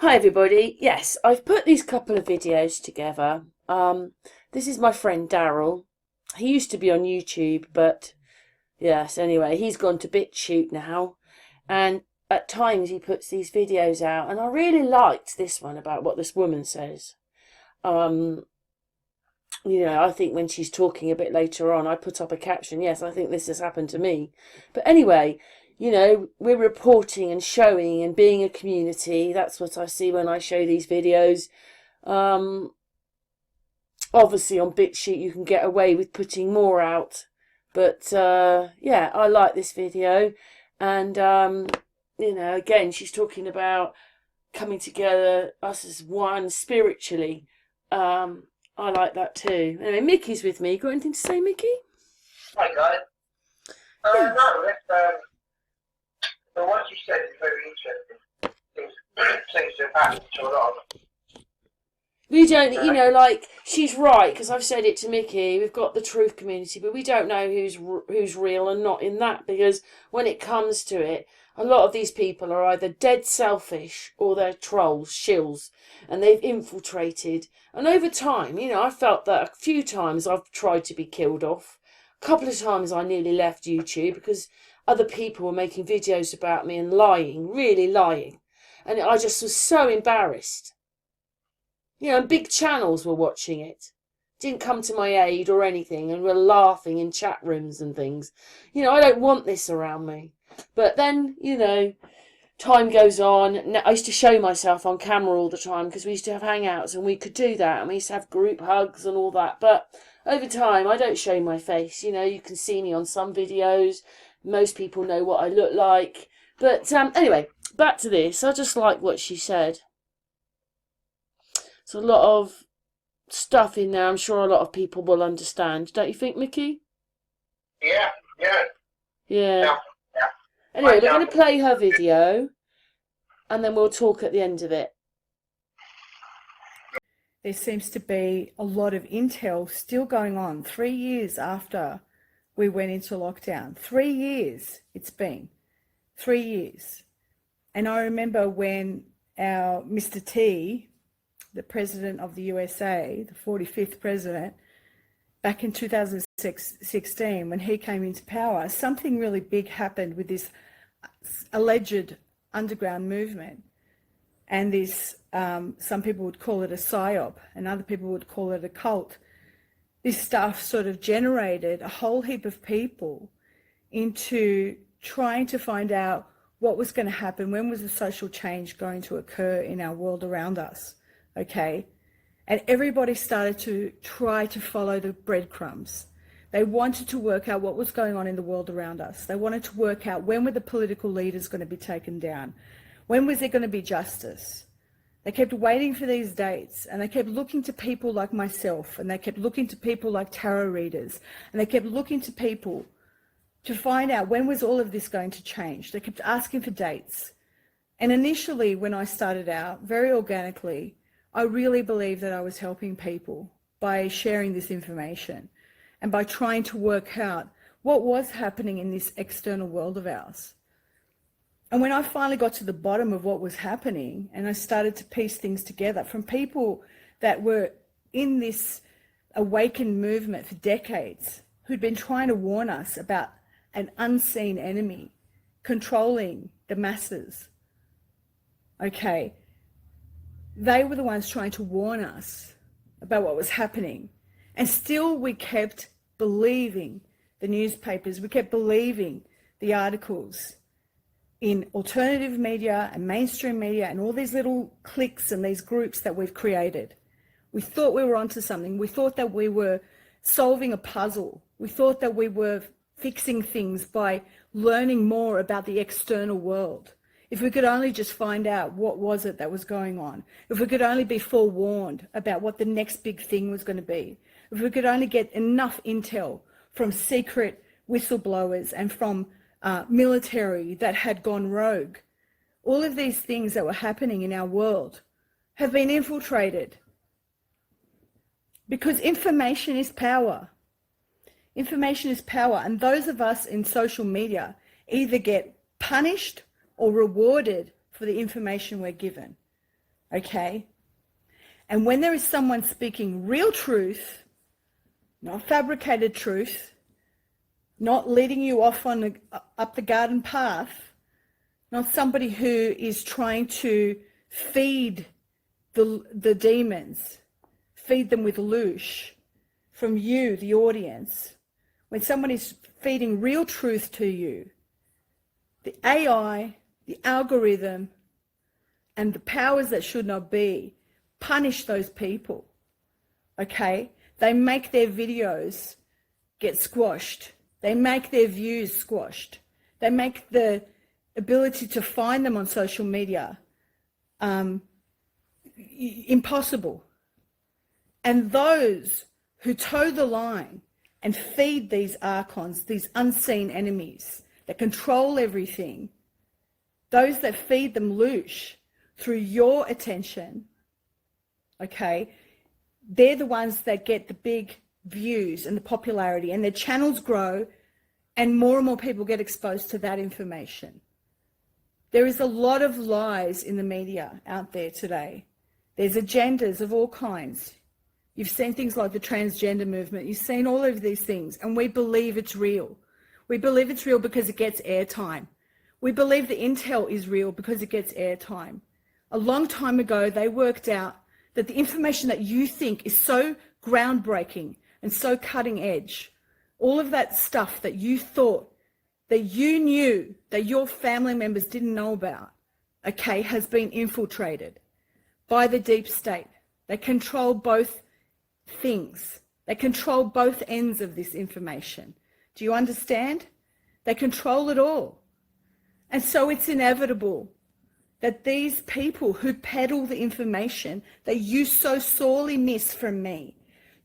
Hi everybody. Yes, I've put these couple of videos together. This is my friend Daryl. He used to be on YouTube, but yes, anyway, he's gone to BitChute now. And at times he puts these videos out, and I really liked this one about what this woman says. Um, I think when she's talking a bit later on, I put up a caption, yes, I think this has happened to me. But anyway, we're reporting and showing and being a community. That's what I see when I show these videos. Um, Obviously on BitChute you can get away with putting more out. But yeah, I like this video. And, again, she's talking about coming together, us as one spiritually. I like that too. Anyway, Mickey's with me. Got anything to say, Mickey? Hi guys. Yeah. No, the what you said is very interesting. Seems to have happened to a lot of We don't, like, she's right, because I've said it to Mickey, we've got the truth community, but we don't know who's real and not in that, because when it comes to it, a lot of these people are either dead selfish or they're trolls, shills, and they've infiltrated. And over time, I felt that a few times I've tried to be killed off. A couple of times I nearly left YouTube because other people were making videos about me and lying, really lying. And I just was so embarrassed. And big channels were watching it. Didn't come to my aid or anything and were laughing in chat rooms and things. I don't want this around me. But then, time goes on. I used to show myself on camera all the time because we used to have hangouts and we could do that. And we used to have group hugs and all that. But over time, I don't show my face. You can see me on some videos. Most people know what I look like. But anyway, back to this. I just like what she said. There's a lot of stuff in there I'm sure a lot of people will understand. Don't you think, Mickey? Yeah. Yeah. Anyway, we're going to play her video and then we'll talk at the end of it. There seems to be a lot of intel still going on 3 years after we went into lockdown. 3 years it's been. 3 years. And I remember when our Mr. T, the president of the USA, the 45th president, back in 2016, when he came into power, something really big happened with this alleged underground movement. And this, some people would call it a psyop, and other people would call it a cult. This stuff sort of generated a whole heap of people into trying to find out what was going to happen, when was the social change going to occur in our world around us. Okay, and everybody started to try to follow the breadcrumbs. They wanted to work out what was going on in the world around us. They wanted to work out when were the political leaders going to be taken down? When was there going to be justice? They kept waiting for these dates, and they kept looking to people like myself, and they kept looking to people like tarot readers, and they kept looking to people to find out when was all of this going to change. They kept asking for dates. And initially, when I started out, very organically, I really believed that I was helping people by sharing this information and by trying to work out what was happening in this external world of ours. And when I finally got to the bottom of what was happening and I started to piece things together from people that were in this awakened movement for decades, who'd been trying to warn us about an unseen enemy controlling the masses, okay, they were the ones trying to warn us about what was happening. And still we kept believing the newspapers, we kept believing the articles in alternative media and mainstream media and all these little cliques and these groups that we've created. We thought we were onto something. We thought that we were solving a puzzle. We thought that we were fixing things by learning more about the external world. If we could only just find out what was it that was going on, if we could only be forewarned about what the next big thing was going to be, if we could only get enough intel from secret whistleblowers and from military that had gone rogue, all of these things that were happening in our world have been infiltrated. Because information is power. Information is power, and those of us in social media either get punished or rewarded for the information we're given. okay? And when there is someone speaking real truth, not fabricated truth, not leading you off on up the garden path, not somebody who is trying to feed the demons, feed them with loosh from you, the audience. When someone is feeding real truth to you, the AI, the algorithm, and the powers that should not be punish those people, okay? They make their videos get squashed. They make their views squashed. They make the ability to find them on social media impossible. And those who toe the line and feed these archons, these unseen enemies that control everything, those that feed them loosh through your attention, okay, they're the ones that get the big views and the popularity, and their channels grow, and more people get exposed to that information. There is a lot of lies in the media out there today. There's agendas of all kinds. You've seen things like the transgender movement. You've seen all of these things, and we believe it's real. We believe it's real because it gets airtime. We believe the intel is real because it gets airtime. A long time ago, they worked out that the information that you think is so groundbreaking and so cutting edge, all of that stuff that you thought that you knew that your family members didn't know about, okay, has been infiltrated by the deep state. They control both things. They control both ends of this information. Do you understand? They control it all. And so it's inevitable that these people who peddle the information that you so sorely miss from me,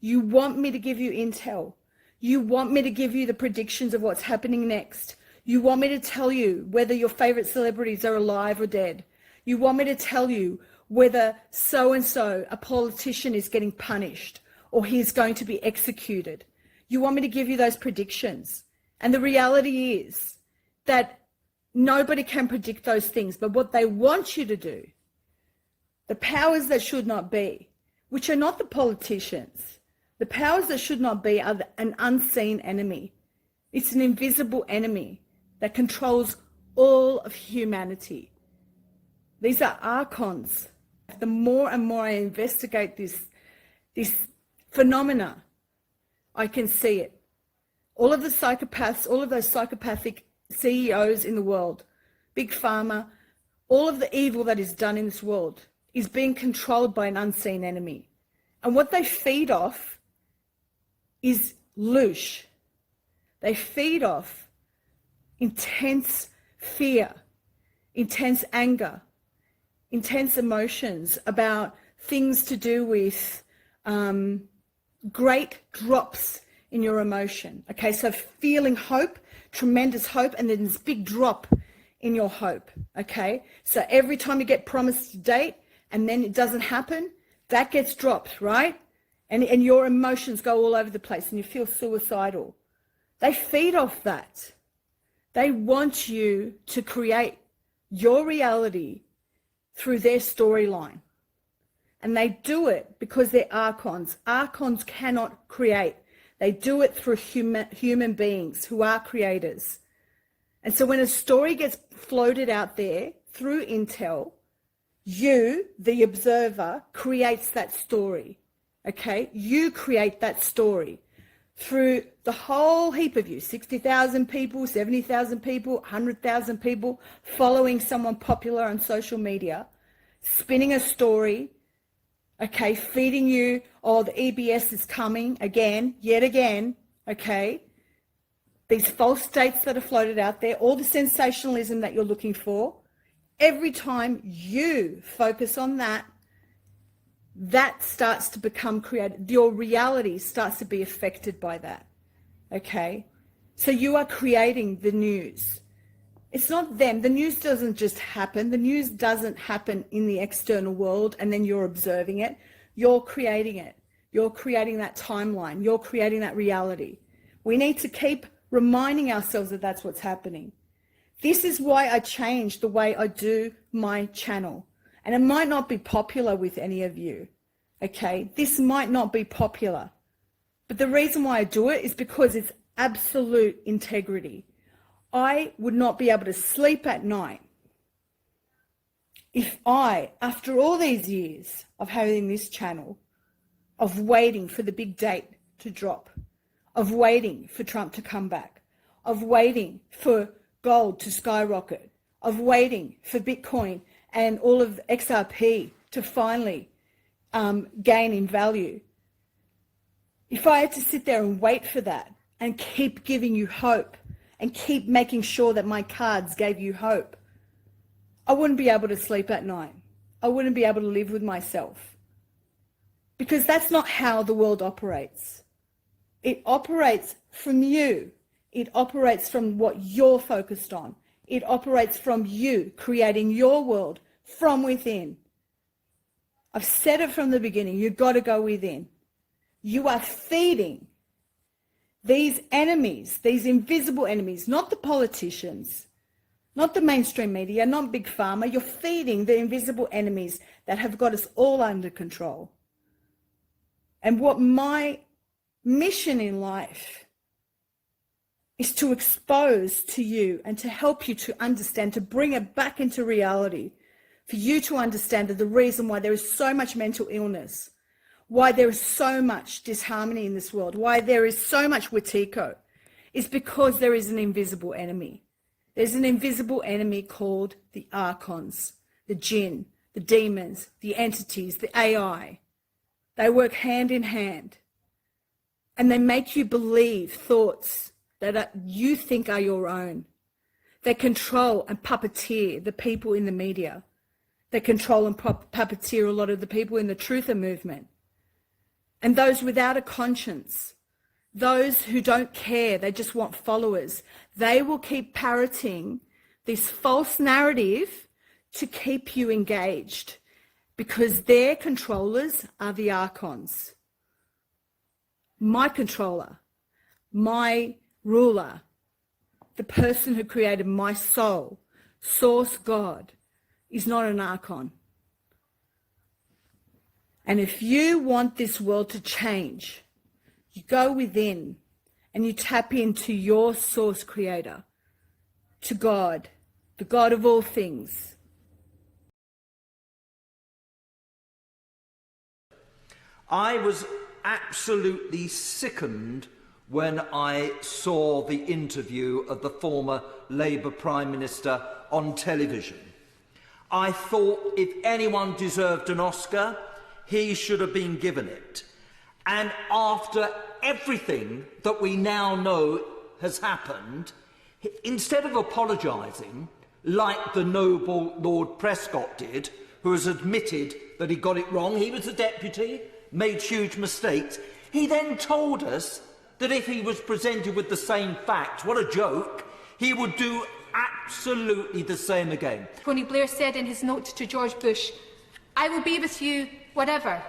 you want me to give you intel. You want me to give you the predictions of what's happening next. You want me to tell you whether your favorite celebrities are alive or dead. You want me to tell you whether so-and-so, a politician, is getting punished or he's going to be executed. You want me to give you those predictions. And the reality is that nobody can predict those things. But what they want you to do, the powers that should not be, which are not the politicians, the powers that should not be are an unseen enemy. It's an invisible enemy that controls all of humanity. These are archons. The more and more I investigate this phenomena, I can see it. All of the psychopaths, all of those psychopathic CEOs in the world, big pharma, all of the evil that is done in this world is being controlled by an unseen enemy. And what they feed off is loosh. They feed off intense fear, intense anger, intense emotions about things to do with great drops in your emotion. Okay, so feeling hope, tremendous hope, and then this big drop in your hope. Okay, so every time you get promised a date and then it doesn't happen, that gets dropped, right? And your emotions go all over the place and you feel suicidal. They feed off that. They want you to create your reality through their storyline. And they do it because they're archons. Archons cannot create. They do it through human beings who are creators. And so when a story gets floated out there through intel, you, the observer, creates that story. Okay? You create that story through the whole heap of you, 60,000 people, 70,000 people, 100,000 people following someone popular on social media, spinning a story, okay, feeding you, oh, the EBS is coming again, yet again, okay, these false dates that are floated out there, all the sensationalism that you're looking for. Every time you focus on that, that starts to become created. Your reality starts to be affected by that, okay? So you are creating the news. It's not them. The news doesn't just happen. The news doesn't happen in the external world and then you're observing it. You're creating it. You're creating that timeline. You're creating that reality. We need to keep reminding ourselves that that's what's happening. This is why I changed the way I do my channel. And it might not be popular with any of you, okay? This might not be popular. But the reason why I do it is because it's absolute integrity. I would not be able to sleep at night if I, after all these years of having this channel, of waiting for the big date to drop, of waiting for Trump to come back, of waiting for gold to skyrocket, of waiting for Bitcoin and all of XRP to finally gain in value. If I had to sit there and wait for that and keep giving you hope and keep making sure that my cards gave you hope, I wouldn't be able to sleep at night. I wouldn't be able to live with myself. Because that's not how the world operates. It operates from you. It operates from what you're focused on. It operates from you creating your world from within. I've said it from the beginning, you've got to go within. You are feeding these enemies, these invisible enemies, not the politicians, not the mainstream media, not Big Pharma. You're feeding the invisible enemies that have got us all under control. And what my mission in life is to expose to you and to help you to understand, to bring it back into reality, for you to understand that the reason why there is so much mental illness, why there is so much disharmony in this world, why there is so much Wetiko, is because there is an invisible enemy. There's an invisible enemy called the Archons, the Jinn, the demons, the entities, the AI. They work hand in hand. And they make you believe thoughts that you think are your own. They control and puppeteer the people in the media. They control and puppeteer a lot of the people in the truther movement. And those without a conscience, those who don't care, they just want followers, they will keep parroting this false narrative to keep you engaged because their controllers are the Archons. My controller, my ruler, the person who created my soul, Source God, is not an Archon. And if you want this world to change, you go within and you tap into your source creator, to God, the God of all things. I was absolutely sickened when I saw the interview of the former Labour Prime Minister on television. I thought if anyone deserved an Oscar, he should have been given it. And after everything that we now know has happened, instead of apologising, like the noble Lord Prescott did, who has admitted that he got it wrong, he was a deputy, made huge mistakes, he then told us that if he was presented with the same facts, what a joke, he would do absolutely the same again. Tony Blair said in his note to George Bush, "I will be with you whatever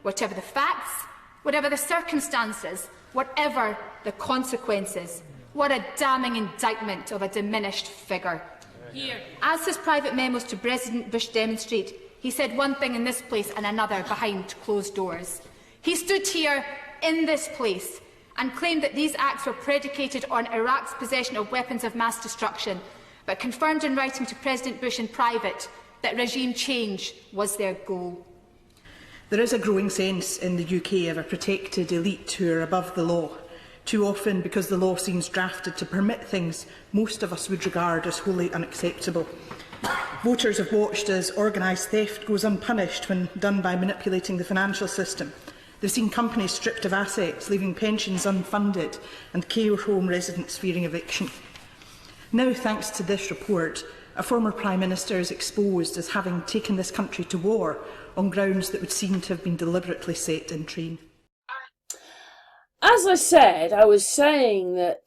the facts, whatever the circumstances, whatever the consequences." What a damning indictment of a diminished figure. Here. As his private memos to President Bush demonstrate, he said one thing in this place and another behind closed doors. He stood here in this place and claimed that these acts were predicated on Iraq's possession of weapons of mass destruction, but confirmed in writing to President Bush in private that regime change was their goal. There is a growing sense in the UK of a protected elite who are above the law, too often because the law seems drafted to permit things most of us would regard as wholly unacceptable. Voters have watched as organised theft goes unpunished when done by manipulating the financial system. They've seen companies stripped of assets, leaving pensions unfunded and care home residents fearing eviction. Now, thanks to this report, a former Prime Minister is exposed as having taken this country to war on grounds that would seem to have been deliberately set in train. As I said, I was saying that,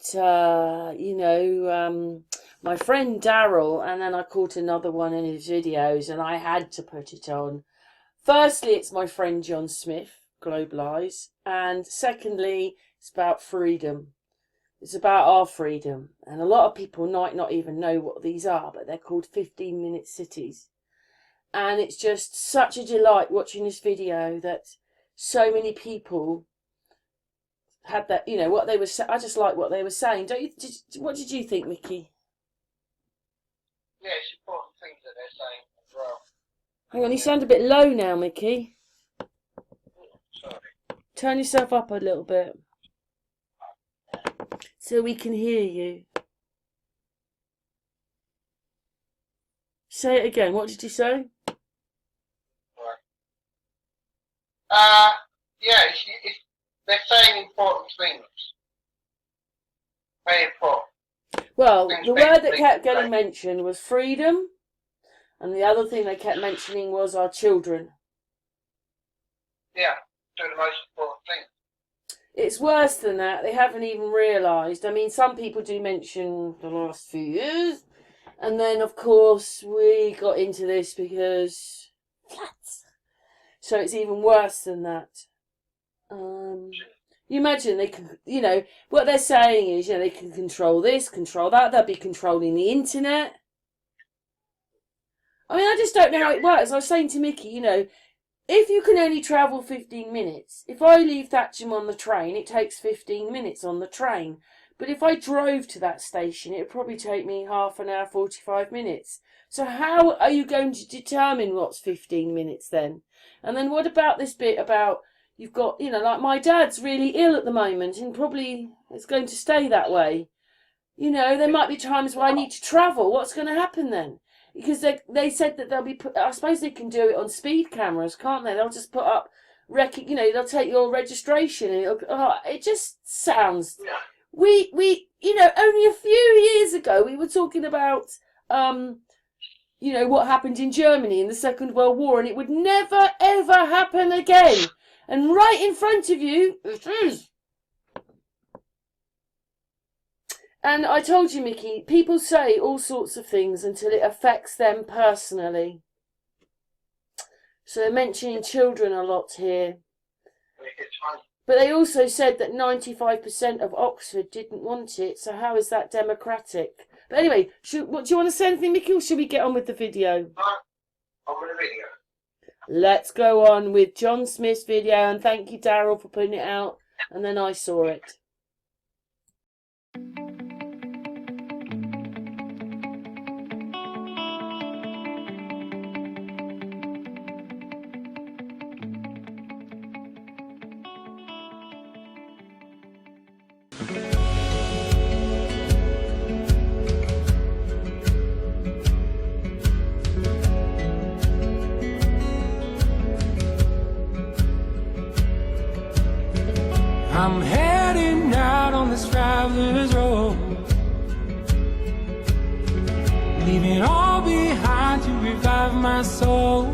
my friend Daryl, and then I caught another one in his videos, and I had to put it on. Firstly, it's my friend John Smith, Globalise, and secondly, it's about freedom. It's about our freedom, and a lot of people might not even know what these are, but they're called 15-minute cities. And it's just such a delight watching this video that so many people had that, you know, what they were I just like what they were saying. Don't you? What did you think, Mickey? Yeah, it's important things that they're saying as well. Hang on, you sound a bit low now, Mickey. Sorry. Turn yourself up a little bit so we can hear you. Say it again. What did you say? Yeah, they're saying important things. Very important. Well, Things the being word that kept right. getting mentioned was freedom, and the other thing they kept mentioning was our children. Yeah, doing the most important thing. It's worse than that. They haven't even realised. I mean, some people do mention the last few years, and then, of course, we got into this because flats. So it's even worse than that. You imagine they can, you know, what they're saying is, you know, they can control this, control that. They'll be controlling the internet. I mean, I just don't know how it works. I was saying to Mickey, you know, if you can only travel 15 minutes, if I leave Thatcham on the train, it takes 15 minutes on the train. But if I drove to that station, it would probably take me half an hour, 45 minutes. So how are you going to determine what's 15 minutes then? And then what about this bit about, you've got, you know, like my dad's really ill at the moment and probably it's going to stay that way. You know, there might be times where I need to travel. What's going to happen then? Because they said that they'll be I suppose they can do it on speed cameras, can't they? They'll just put up, you know, they'll take your registration and it just sounds... We, you know, only a few years ago we were talking about, you know, what happened in Germany in the Second World War, and it would never, ever happen again. And right in front of you, it is. And I told you, Mickey, people say all sorts of things until it affects them personally. So they're mentioning children a lot here. But they also said that 95% of Oxford didn't want it, so how is that democratic? But anyway, do you want to say anything, Mickey, or should we get on with the video? On with the video. Let's go on with John Smith's video, and thank you, Daryl, for putting it out, and then I saw it. I'm heading out on this traveler's road, leaving all behind to revive my soul.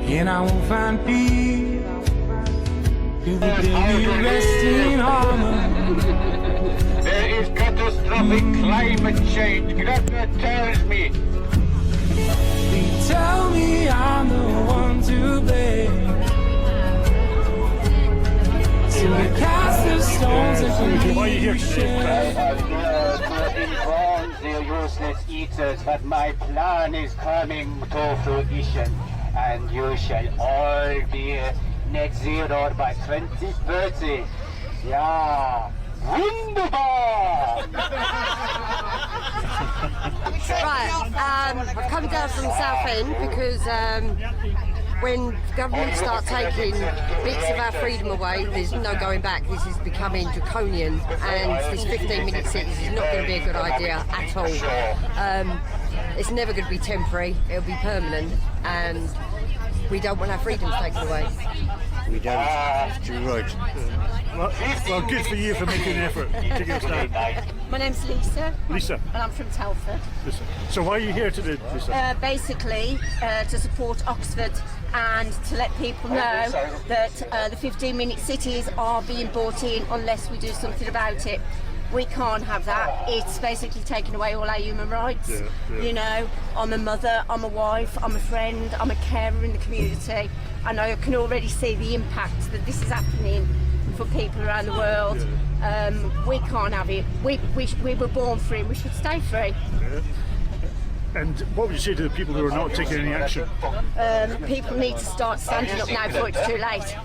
And I won't find peace till the day we rest in harmony. There is catastrophic climate change. Greta tells me. They tell me I'm the one to blame. So I cast the stones and I have lured in bonds the useless eaters, but my plan is coming to fruition, and you shall all be net zero by 2030. Yeah, wunderbar! Right, I've come down from the South End because when government start taking bits of our freedom away, there's no going back. This is becoming draconian, and this 15-minute sentence is not going to be a good idea at all. It's never going to be temporary, it'll be permanent, and we don't want our freedoms taken away. We don't. You're right. Well, good for you for making an effort to get us down. My name's Lisa. Lisa. And I'm from Telford. Lisa. So why are you here today, Lisa? Basically, to support Oxford and to let people know that the 15-minute cities are being bought in unless we do something about it. We can't have that. It's basically taking away all our human rights. Yeah. You know, I'm a mother, I'm a wife, I'm a friend, I'm a carer in the community, and I can already see the impact that this is happening for people around the world. Yeah. We can't have it. We were born free, we should stay free. Yeah. And what would you say to the people who are not taking any action? People need to start standing up now before it's too late.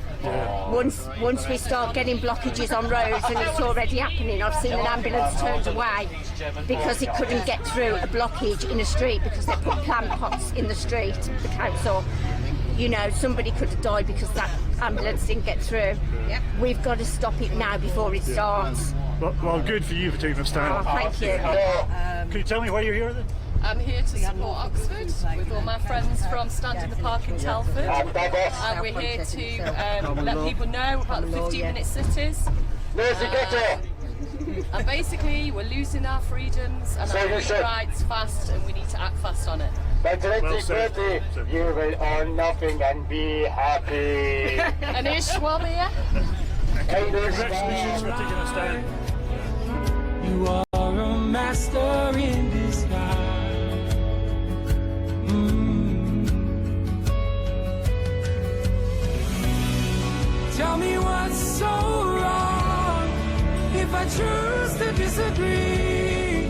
Once we start getting blockages on roads, and it's already happening. I've seen an ambulance turned away because it couldn't get through a blockage in a street because they put plant pots in the street, the council. You know, somebody could have died because that ambulance didn't get through. We've got to stop it now before it starts. Well, good for you for taking a stand. Oh, thank you. Can you tell me why you're here then? I'm here to support Oxford with all my friends from Stand in the Park in Telford, and we're here to let people know about the 15-minute cities. And basically we're losing our freedoms and our human rights fast, and we need to act fast on it. By 2030, you will own nothing and be happy. And here's Schwabia. Congratulations for taking a stand. You are a master in disguise. Tell me what's so wrong if I choose to disagree.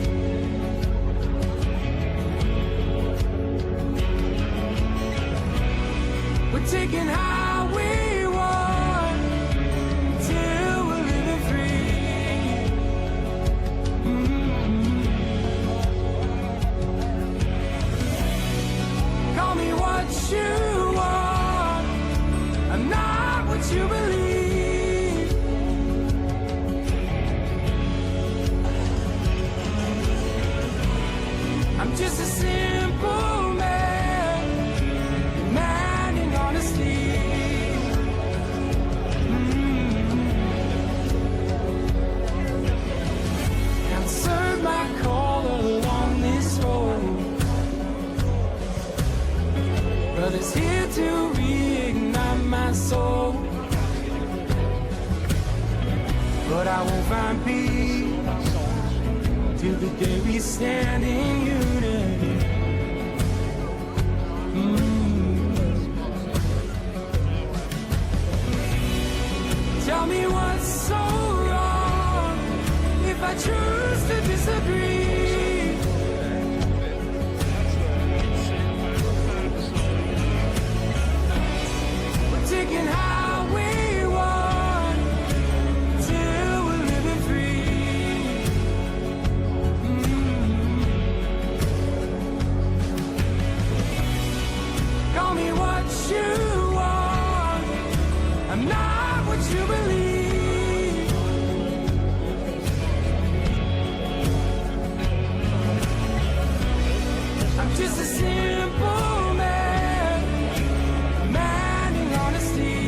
We're taking how we want till we're living free. Call me what you want, I'm not what you believe. I'm just a simple man, demanding honesty. Answered my call along this road. Brothers here to reignite my soul. But I won't find peace till the day we stand in unity. Tell me what's so wrong if I choose to disagree. We're taking how we want till we're living free. Call me what you want, I'm not what you believe. I'm just a simple man, demanding honesty.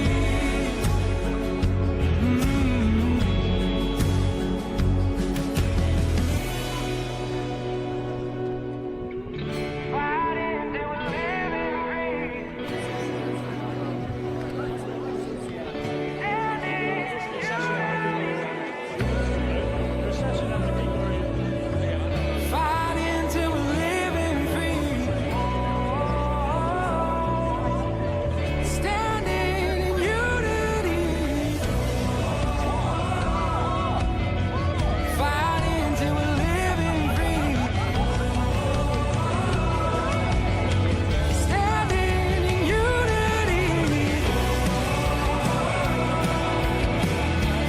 Fighting till we're living free. Standing in unity.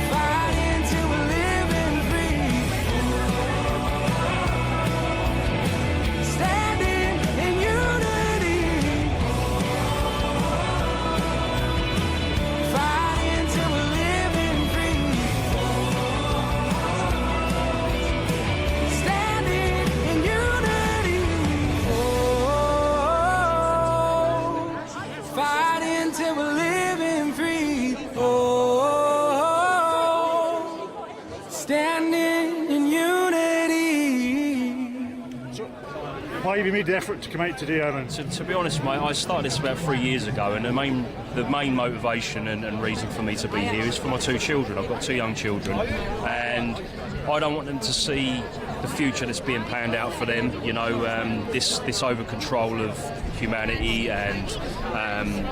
Fighting till we're living free. Standing in unity. Fighting till we're living free. Standing in unity. Fighting till we're living free. Standing in unity. Oh, fighting till we're living free. Oh, standing in unity. Why have you made the effort to come out today, Aaron? To be honest, mate, I started this about 3 years ago, and the main motivation and reason for me to be here is for my two children. I've got two young children, and I don't want them to see the future that's being planned out for them. You know, this over control of humanity and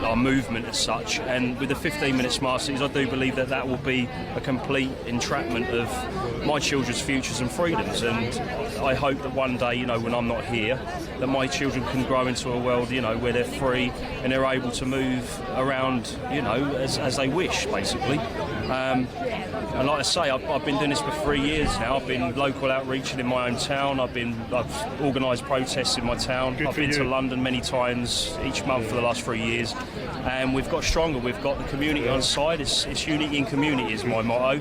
our movement as such. And with the 15-minute smart cities, I do believe that that will be a complete entrapment of my children's futures and freedoms. And I hope that one day, you know, when I'm not here, that my children can grow into a world, you know, where they're free and they're able to move around, you know, as they wish, basically. And like I say, I've been doing this for 3 years now. I've been local outreaching in my own town. I've organised protests in my town. I've been to London many times each month for the last 3 years. And we've got stronger. We've got the community on side. It's unity in community is my motto.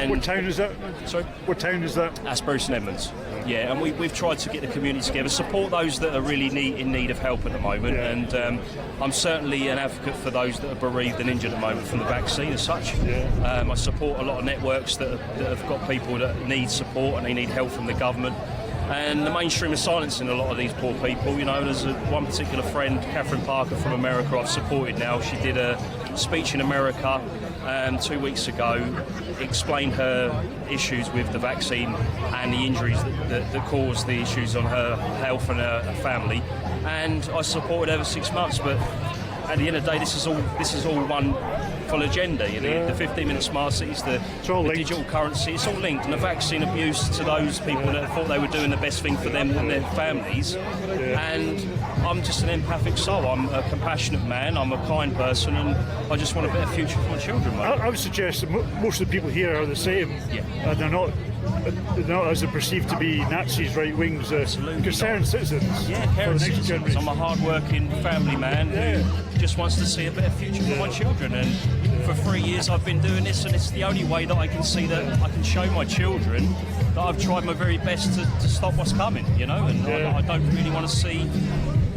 What town is that? Sorry? What town is that? That's Bruce and Edmonds. Yeah, and we've tried to get the community together, support those that are really in need of help at the moment, and I'm certainly an advocate for those that are bereaved and injured at the moment from the vaccine as such. I support a lot of networks that have got people that need support and they need help from the government. And the mainstream is silencing a lot of these poor people. You know, there's one particular friend, Catherine Parker from America, I've supported now. She did a speech in America 2 weeks ago, explained her issues with the vaccine and the injuries that caused the issues on her health and her family. And I supported her for 6 months, but at the end of the day, this is all one full agenda. You know, the 15-minute smart cities, the digital currency, it's all linked. And the vaccine abuse to those people that thought they were doing the best thing for them and their families. And I'm just an empathic soul. I'm a compassionate man. I'm a kind person, and I just want a better future for my children, mate. I would suggest that most of the people here are the same. Yeah. They're not as they're perceived to be Nazis, right wings, concerned citizens. Yeah, caring citizens. I'm a hard-working family man who just wants to see a better future for my children. And for 3 years I've been doing this, and it's the only way that I can see that I can show my children that I've tried my very best to stop what's coming, you know, and I don't really want to see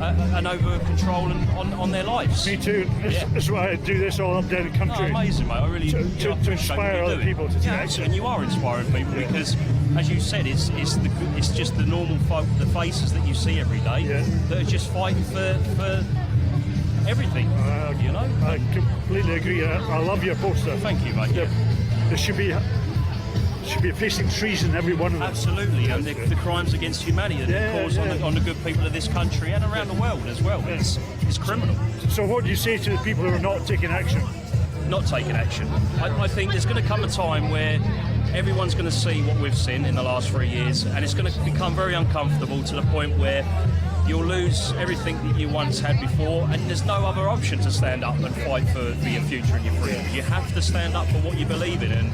an over-control on their lives. Me too. That's why I do this all up down the country. Oh, amazing, mate. I really to inspire other people to take action. And you are inspiring people because, as you said, it's just the normal folk, the faces that you see every day that are just fighting for everything. You know. I completely agree. I love your poster. Thank you, mate. There should be facing treason, every one of them. Absolutely, and the crimes against humanity that are caused on the good people of this country and around the world as well. It's criminal. So what do you say to the people who are not taking action? Not taking action. I think there's going to come a time where everyone's going to see what we've seen in the last 3 years, and it's going to become very uncomfortable to the point where you'll lose everything that you once had before, and there's no other option to stand up and fight for your future and your freedom. You have to stand up for what you believe in, and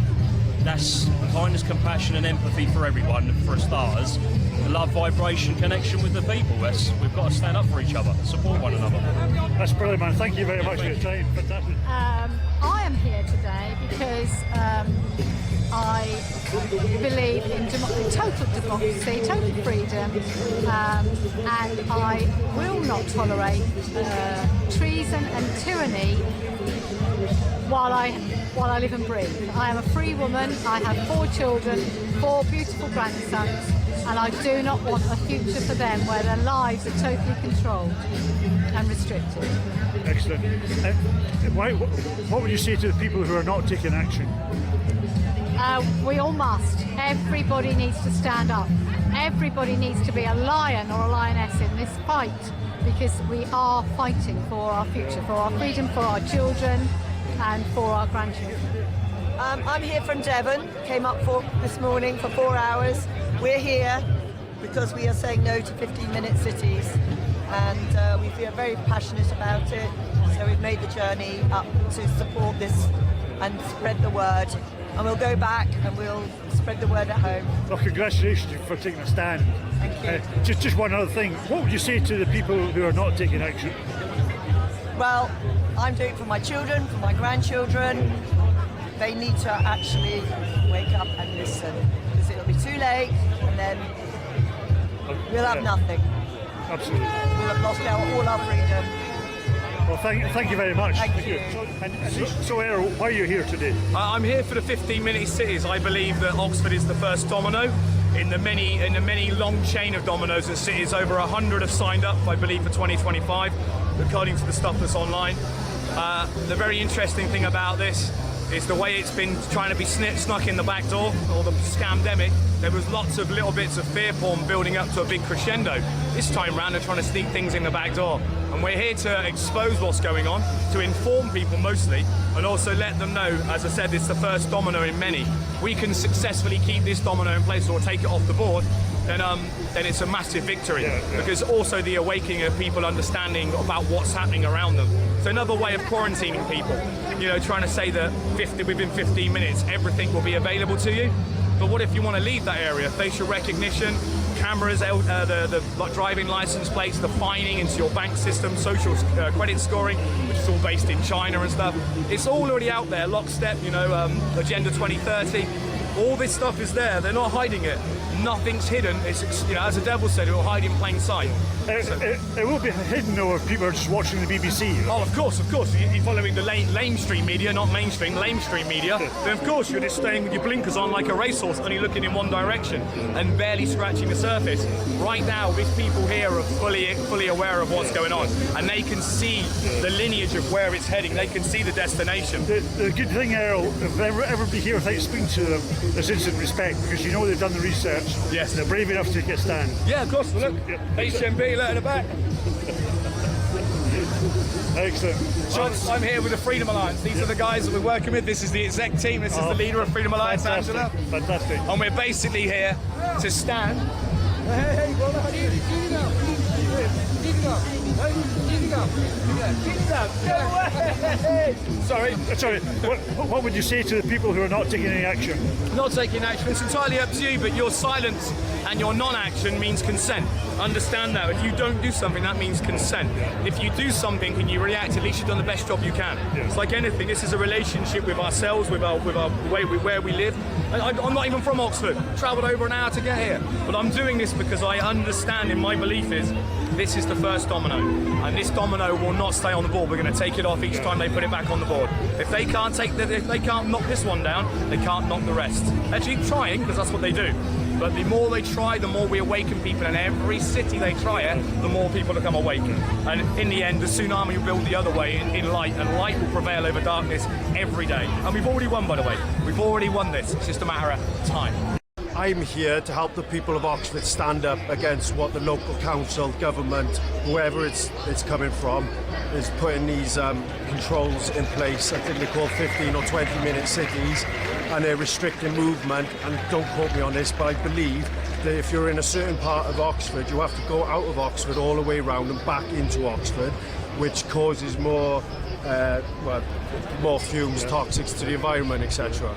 that's kindness, compassion and empathy for everyone, for starters. Love, vibration, connection with the people. We've got to stand up for each other, support one another. That's brilliant, man. Thank you very much for your time. Fantastic. I am here today because I believe in total democracy, total freedom, and I will not tolerate treason and tyranny while I live and breathe. I am a free woman. I have 4 children, 4 beautiful grandsons, and I do not want a future for them where their lives are totally controlled and restricted. Excellent. What would you say to the people who are not taking action? We all must. Everybody needs to stand up. Everybody needs to be a lion or a lioness in this fight, because we are fighting for our future, for our freedom, for our children and for our grandchildren. I'm here from Devon, came up this morning for 4 hours. We're here because we are saying no to 15-minute cities, and we feel very passionate about it, so we've made the journey up to support this and spread the word. And we'll go back and we'll spread the word at home. Well, congratulations for taking a stand. Thank you. Just one other thing. What would you say to the people who are not taking action? Well, I'm doing it for my children, for my grandchildren. They need to actually wake up and listen, because it'll be too late, and then we'll have nothing. Absolutely. We'll have lost all our freedom. Well, thank you very much. Thank you. So, Errol, why are you here today? I'm here for the 15-minute cities. I believe that Oxford is the first domino in the many long chain of dominoes and cities. Over 100 have signed up, I believe, for 2025, according to the stuff that's online. The very interesting thing about this is the way it's been trying to be snuck in the back door, or the scamdemic. There was lots of little bits of fear porn building up to a big crescendo. This time round, they're trying to sneak things in the back door. And we're here to expose what's going on, to inform people mostly, and also let them know, as I said, it's the first domino in many. We can successfully keep this domino in place or take it off the board, then it's a massive victory. Because also the awakening of people understanding about what's happening around them. It's another way of quarantining people. You know, trying to say that within 15 minutes everything will be available to you. But what if you want to leave that area? Facial recognition, cameras, the driving license plates, the fining into your bank system, social credit scoring, which is all based in China and stuff. It's all already out there, lockstep, you know, Agenda 2030. All this stuff is there. They're not hiding it. Nothing's hidden. It's, you know, as the devil said, it will hide in plain sight. It will be hidden though if people are just watching the BBC. Oh, of course. You're following the lamestream media, not mainstream, lamestream media. Then of course you're just staying with your blinkers on like a racehorse, only looking in one direction and barely scratching the surface. Right now, these people here are fully aware of what's going on, and they can see the lineage of where it's heading. They can see the destination. The good thing, Earl, if everybody here without speaking to them, there's instant respect because you know they've done the research. Yes. They're brave enough to take a stand. Yeah, of course. Well, look, HMB, look at the back. Excellent. So I'm here with the Freedom Alliance. These are the guys that we're working with. This is the exec team. This is the leader of Freedom Alliance, Angela. Fantastic. And we're basically here to stand. Sorry. What would you say to the people who are not taking any action? Not taking action, it's entirely up to you, but your silence and your non-action means consent. Understand that. If you don't do something, that means consent. If you do something and you react, at least you've done the best job you can. It's like anything. This is a relationship with ourselves, with our way, where we live. I'm not even from Oxford. Travelled over an hour to get here. But I'm doing this because I understand, and my belief is, this is the first domino, and this domino will not stay on the board. We're going to take it off each time they put it back on the board. If they can't knock this one down, they can't knock the rest. They keep trying because that's what they do. But the more they try, the more we awaken people, and every city they try it, the more people become awakened. And in the end, the tsunami will build the other way in light, and light will prevail over darkness every day. And we've already won, by the way. We've already won this. It's just a matter of time. I'm here to help the people of Oxford stand up against what the local council, government, whoever it's coming from, is putting these controls in place. I think they're called 15 or 20-minute cities, and they're restricting movement. And don't quote me on this, but I believe that if you're in a certain part of Oxford, you have to go out of Oxford all the way around and back into Oxford, which causes more fumes, toxics to the environment, etc.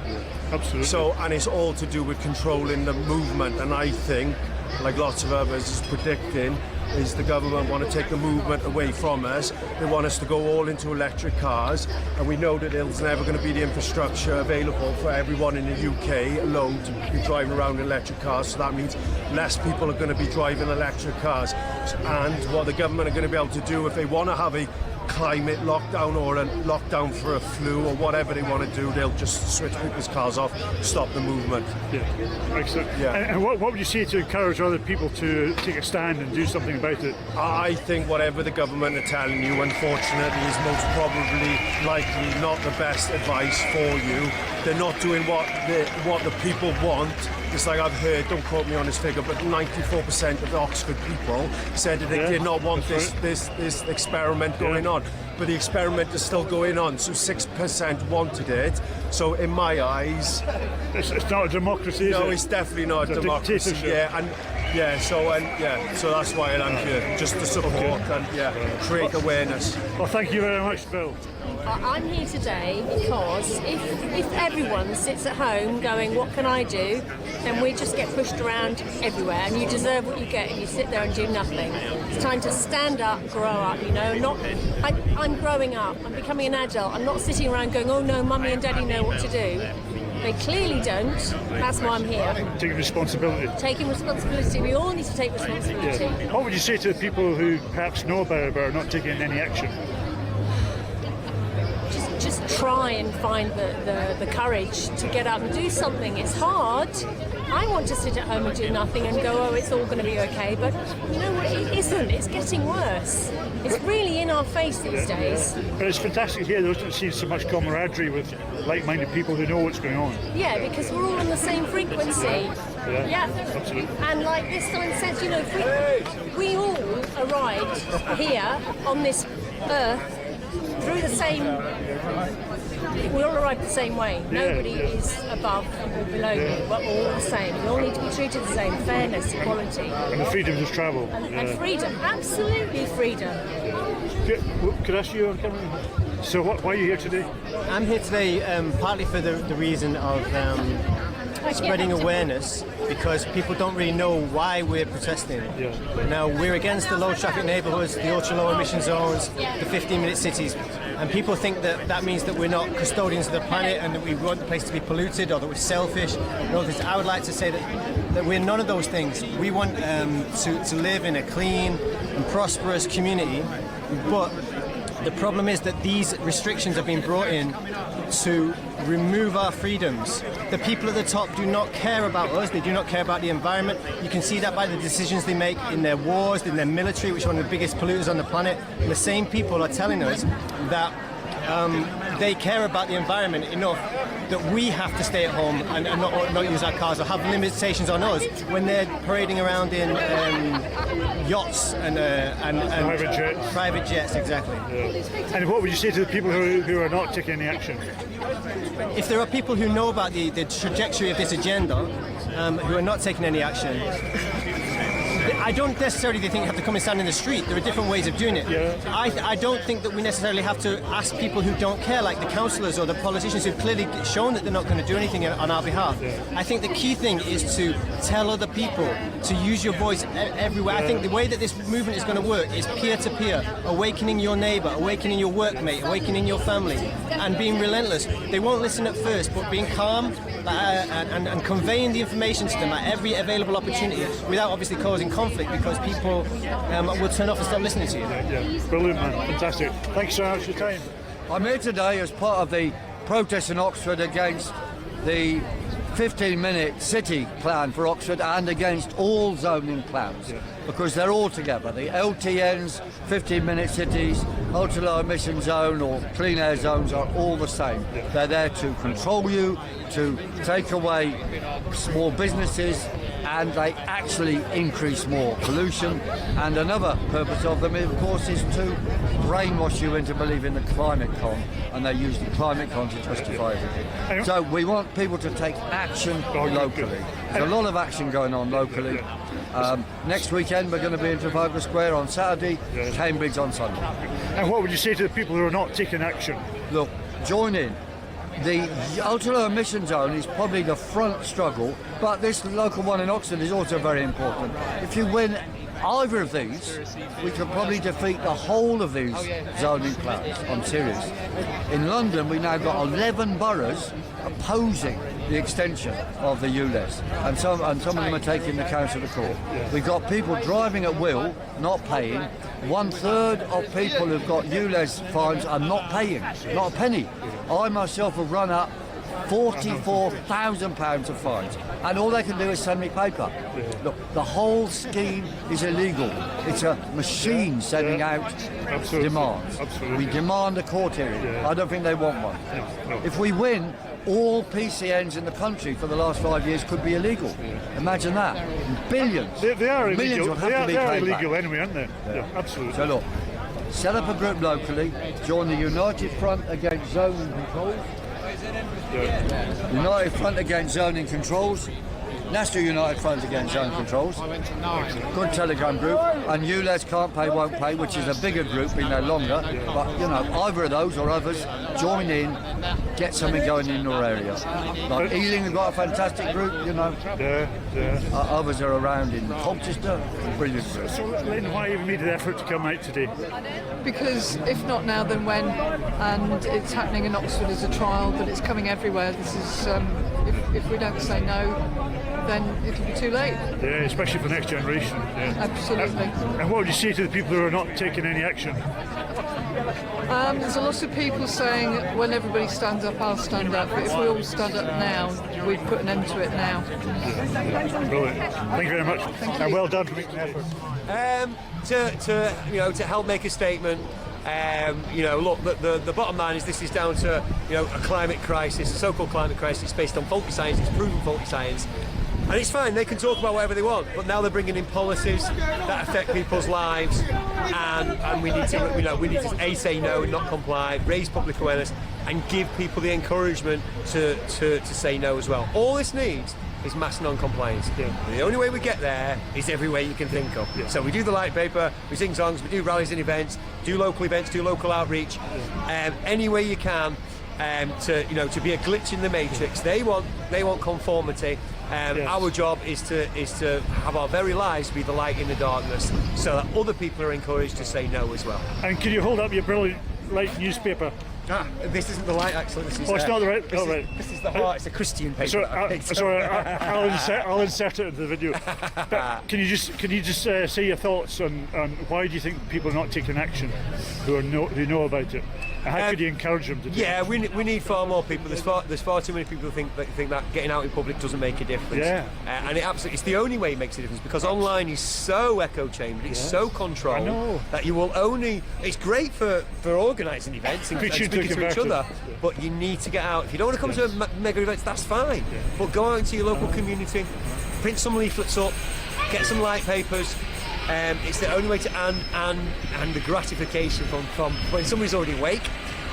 Absolutely. So, and it's all to do with controlling the movement, and I think, like lots of others is predicting, is the government want to take the movement away from us. They want us to go all into electric cars, and we know that there's never going to be the infrastructure available for everyone in the UK alone to be driving around in electric cars, so that means less people are going to be driving electric cars. And what the government are going to be able to do, if they want to have a climate lockdown or a lockdown for a flu or whatever they want to do, they'll just switch people's cars off, stop the movement. Yeah, excellent. Yeah. And what would you say to encourage other people to take a stand and do something about it? I think whatever the government are telling you, unfortunately, is most probably likely not the best advice for you. They're not doing what the people want. It's like I've heard, don't quote me on this figure, but 94% of the Oxford people said that they did not want this experiment going on. But the experiment is still going on, so 6% wanted it. So in my eyes... It's not a democracy, is it? No, it's definitely not a democracy. So that's why I'm here, just to support and create awareness. Well, thank you very much, Bill. I'm here today because if everyone sits at home going, what can I do, then we just get pushed around everywhere, and you deserve what you get if you sit there and do nothing. It's time to stand up, grow up, you know. I'm growing up, I'm becoming an adult. I'm not sitting around going, oh no, mummy and daddy know what to do. They clearly don't. That's why I'm here. Taking responsibility. Taking responsibility. We all need to take responsibility. Yeah. What would you say to the people who perhaps know about it but are not taking any action? Just try and find the courage to get up and do something. It's hard. I want to sit at home and do nothing and go, oh, it's all going to be okay. But you know what? It isn't. It's getting worse. It's really in our face these days. But it's fantastic here. There doesn't seem so much camaraderie with like-minded people who know what's going on. Yeah, because we're all on the same frequency. Yeah, absolutely. And like this sign says, you know, if we all arrived here on this earth through the same. We all arrived the same way. Nobody is above or below me. We're all the same. We all need to be treated the same. Fairness, equality. And the freedom to travel. And freedom, absolutely freedom. Could I ask you on camera? So why are you here today? I'm here today partly for the reason of spreading awareness, because people don't really know why we're protesting. Now, we're against the low traffic neighbourhoods, the ultra low emission zones, the 15-minute cities, and people think that means that we're not custodians of the planet and that we want the place to be polluted or that we're selfish and all this. I would like to say that we're none of those things. We want to live in a clean and prosperous community, but the problem is that these restrictions have been brought in to remove our freedoms. The people at the top do not care about us, they do not care about the environment. You can see that by the decisions they make in their wars, in their military, which are one of the biggest polluters on the planet. And the same people are telling us that they care about the environment enough that we have to stay at home and not use our cars or have limitations on us when they're parading around in yachts and private jets, exactly. And what would you say to the people who are not taking any action? If there are people who know about the trajectory of this agenda who are not taking any action, I don't necessarily think you have to come and stand in the street. There are different ways of doing it. I don't think that we necessarily have to ask people who don't care, like the councillors or the politicians who've clearly shown that they're not going to do anything on our behalf. I think the key thing is to tell other people to use your voice everywhere. I think the way that this movement is going to work is peer-to-peer, awakening your neighbour, awakening your workmate, awakening your family, and being relentless. They won't listen at first, but being calm and conveying the information to them at every available opportunity without obviously causing conflict, because people will turn off and stop listening to you. Brilliant, man. Fantastic. Thanks so much for your time. I'm here today as part of the protest in Oxford against the 15-minute city plan for Oxford and against all zoning plans, because they're all together. The LTNs, 15-minute cities, ultra-low emission zone or clean air zones are all the same. They're there to control you, to take away small businesses, and they actually increase more pollution. And another purpose of them, of course, is to brainwash you into believing the climate con, and they use the climate con to justify everything. So we want people to take action locally. There's a lot of action going on locally. Next weekend we're going to be in Trafalgar Square on Saturday, Cambridge on Sunday. And what would you say to the people who are not taking action? Look, join in. The ultra-low emission zone is probably the front struggle, but this local one in Oxford is also very important. If you win either of these, we can probably defeat the whole of these zoning plans. I'm serious. In London, we now got 11 boroughs opposing the extension of the ULEZ, and some of them are taking the council to court. We've got people driving at will, not paying. 1/3 of people who've got ULEZ fines are not paying, not a penny. I myself have run up £44,000 of fines, and all they can do is send me paper. Look, the whole scheme is illegal. It's a machine sending out demands. We demand a court hearing. I don't think they want one. If we win, all PCNs in the country for the last 5 years could be illegal. Imagine that. Billions. They are illegal. Millions would have to be paid illegal back. anyway, aren't they? Yeah, absolutely. So look, set up a group locally, join the United Front Against Zoning Controls. United Front Against Zoning Controls, National United Front Against Zoning Controls, good Telegram group, and ULEZ Can't Pay Won't Pay, which is a bigger group, been there longer, but you know, either of those or others, join in, get something going in your area. Like Ealing have got a fantastic group, you know. Others are around in Colchester, brilliant group. So Lynn, why have you made the effort to come out today? Because if not now, then when? And it's happening in Oxford as a trial, but it's coming everywhere. This is, if we don't say no, then it'll be too late. Yeah, especially for the next generation. Yeah. Absolutely. And what would you say to the people who are not taking any action? There's a lot of people saying when everybody stands up, I'll stand up. But if we all stand up now, we'd put an end to it now. Brilliant. Thank you very much. And well done for making the effort. To help make a statement. Look, the bottom line is this is down to a climate crisis, a so-called climate crisis based on faulty science. It's proven faulty science, And it's fine, they can talk about whatever they want, but now they're bringing in policies that affect people's lives, and we need to A, say no and not comply, raise public awareness, and give people the encouragement to say no as well. All this needs is mass non-compliance. The only way we get there is every way you can think of. So we do the light paper, we sing songs, we do rallies and events, do local outreach, any way you can to be a glitch in the matrix. They want conformity. Our job is to have our very lives be the light in the darkness, so that other people are encouraged to say no as well. And can you hold up your brilliant light newspaper? This isn't the light, actually. This is, it's not the right. This is the heart. It's a Christian paper. I'll insert it into the video. But can you just say your thoughts on why do you think people are not taking action who know about it? And how could you encourage them to do it? Yeah, we need far more people. There's far too many people who think that getting out in public doesn't make a difference. Yeah. And it's the only way it makes a difference, because online is so echo chambered, it's so controlled that you will only. It's great for organising events and speaking to each other, but you need to get out. If you don't want to come to mega events, that's fine. But go out into your local community, print some leaflets up, get some light papers. It's the only way to and the gratification from when somebody's already awake,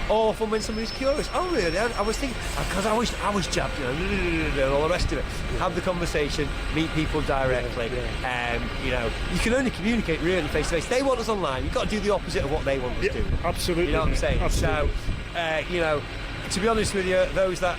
or from when somebody's curious. Oh really? I was thinking, because I was jabbed, and all the rest of it. Have the conversation, meet people directly. You can only communicate really face to face. They want us online. You've got to do the opposite of what they want us to do. Absolutely. You know what I'm saying? Absolutely. So, to be honest with you, those that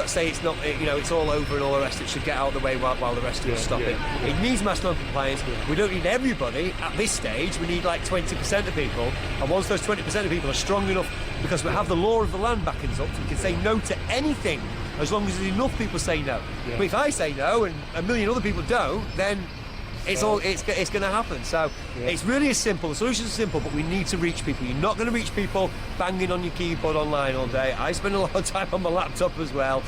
say it's not, it's all over and all the rest, it should get out of the way while the rest of us stop it. It needs mass non-compliance. We don't need everybody at this stage. We need like 20% of people, and once those 20% of people are strong enough, because we have the law of the land backing us up, so we can say no to anything as long as enough people say no. But if I say no and a million other people don't, then it's going to happen. So it's really as simple. The solution is simple, but we need to reach people. You're not going to reach people banging on your keyboard online all day. I spend a lot of time on my laptop as well,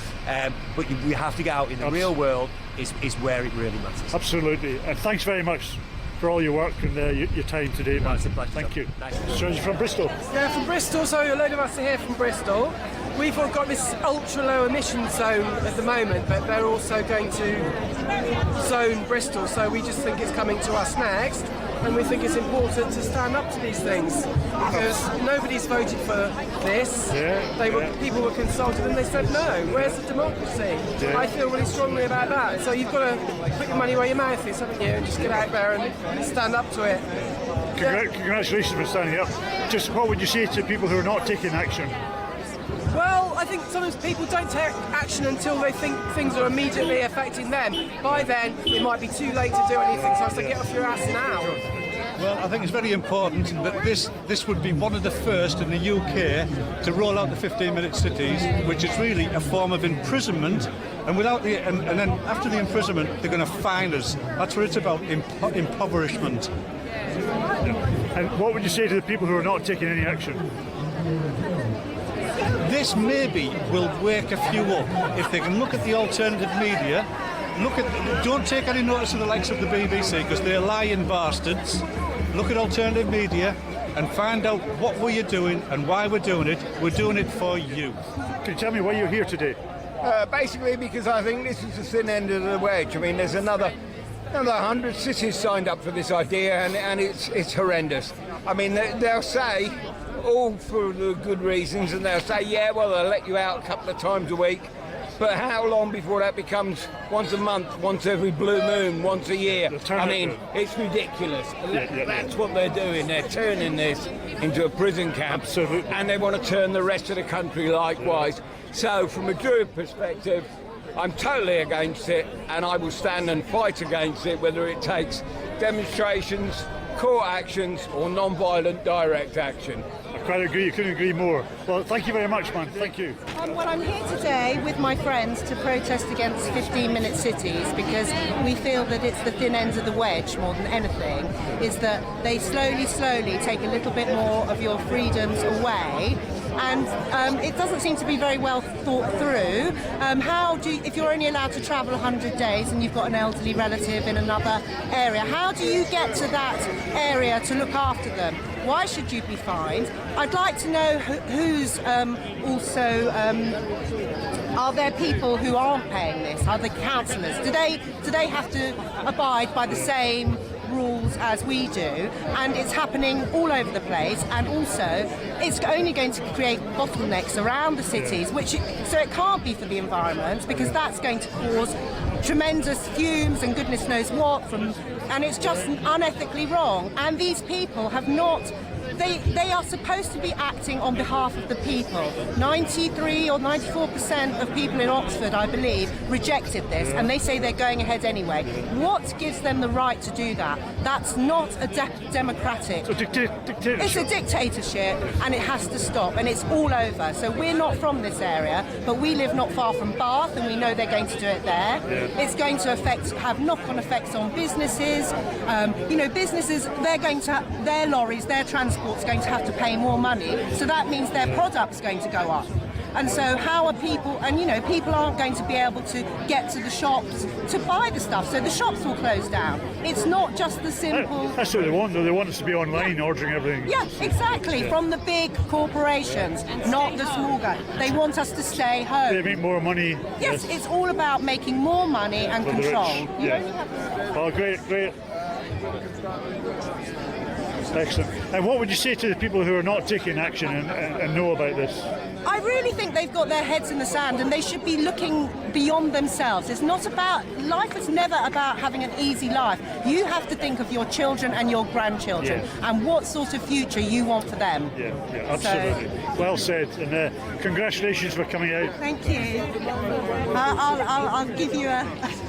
but we have to get out in the real world. Is where it really matters. Absolutely. And thanks very much for all your work and your time today, man. It's a pleasure. Thank you. Nice. So you're from Bristol? Yeah, from Bristol. So a load of us are here from Bristol. We've all got this ultra low emission zone at the moment, but they're also going to zone Bristol, so we just think it's coming to us next, and we think it's important to stand up to these things, because nobody's voted for this. People were consulted and they said no. Where's the democracy? I feel really strongly about that. So you've got to put your money where your mouth is, haven't you, and just get out there and stand up to it. Congratulations for standing up. Just what would you say to people who are not taking action? Well, I think sometimes people don't take action until they think things are immediately affecting them. By then, it might be too late to do anything, so I say get off your ass now. Well, I think it's very important that this would be one of the first in the UK to roll out the 15-minute cities, which is really a form of imprisonment. And and then after the imprisonment, they're going to fine us. That's what it's about, impoverishment. And what would you say to the people who are not taking any action? This maybe will wake a few up if they can look at the alternative media. Don't take any notice of the likes of the BBC, because they're lying bastards. Look at alternative media and find out what we're doing and why we're doing it. We're doing it for you. Can you tell me why you're here today? Basically because I think this is the thin end of the wedge. I mean, there's another 100 cities signed up for this idea, and it's horrendous. I mean, they'll say, all for the good reasons, and they'll say, yeah, well, they'll let you out a couple of times a week. But how long before that becomes once a month, once every blue moon, once a year? I mean, it's ridiculous. That's what they're doing. They're turning this into a prison camp. Absolutely. And they want to turn the rest of the country likewise. So from a Druid perspective, I'm totally against it, and I will stand and fight against it, whether it takes demonstrations, court actions, or non-violent direct action. I quite agree. You couldn't agree more. Well, thank you very much, man. Thank you. Well, I'm here today with my friends to protest against 15-minute cities, because we feel that it's the thin ends of the wedge more than anything, is that they slowly take a little bit more of your freedoms away. And it doesn't seem to be very well thought through. If you're only allowed to travel 100 days and you've got an elderly relative in another area, how do you get to that area to look after them? Why should you be fined? I'd like to know who's also Are there people who aren't paying this? Are the councillors? Do they have to abide by the same rules as we do? And it's happening all over the place, and also it's only going to create bottlenecks around the cities, so it can't be for the environment, because that's going to cause tremendous fumes and goodness knows what and it's just unethically wrong. And these people have not. They are supposed to be acting on behalf of the people. 93 or 94% of people in Oxford, I believe, rejected this, and they say they're going ahead anyway. What gives them the right to do that? That's not a democratic. It's a dictatorship. It's a dictatorship, and it has to stop, and it's all over. So we're not from this area, but we live not far from Bath, and we know they're going to do it there. Yeah. It's going to have knock-on effects on businesses. Businesses, they're going to their lorries, their transport going to have to pay more money, so that means their product's going to go up. And so how are people, and people aren't going to be able to get to the shops to buy the stuff, so the shops will close down. It's not just the simple... That's what they want, though. They want us to be online ordering everything. Yeah, exactly, from the big corporations, not the small guys. They want us to stay home. They make more money. Yes, it's all about making more money and control. Oh, great. Excellent. And what would you say to the people who are not taking action and know about this? I really think they've got their heads in the sand, and they should be looking beyond themselves. It's not about, life is never about having an easy life. You have to think of your children and your grandchildren, and what sort of future you want for them. Yeah, absolutely. Well said, and congratulations for coming out. Thank you. I'll give you a...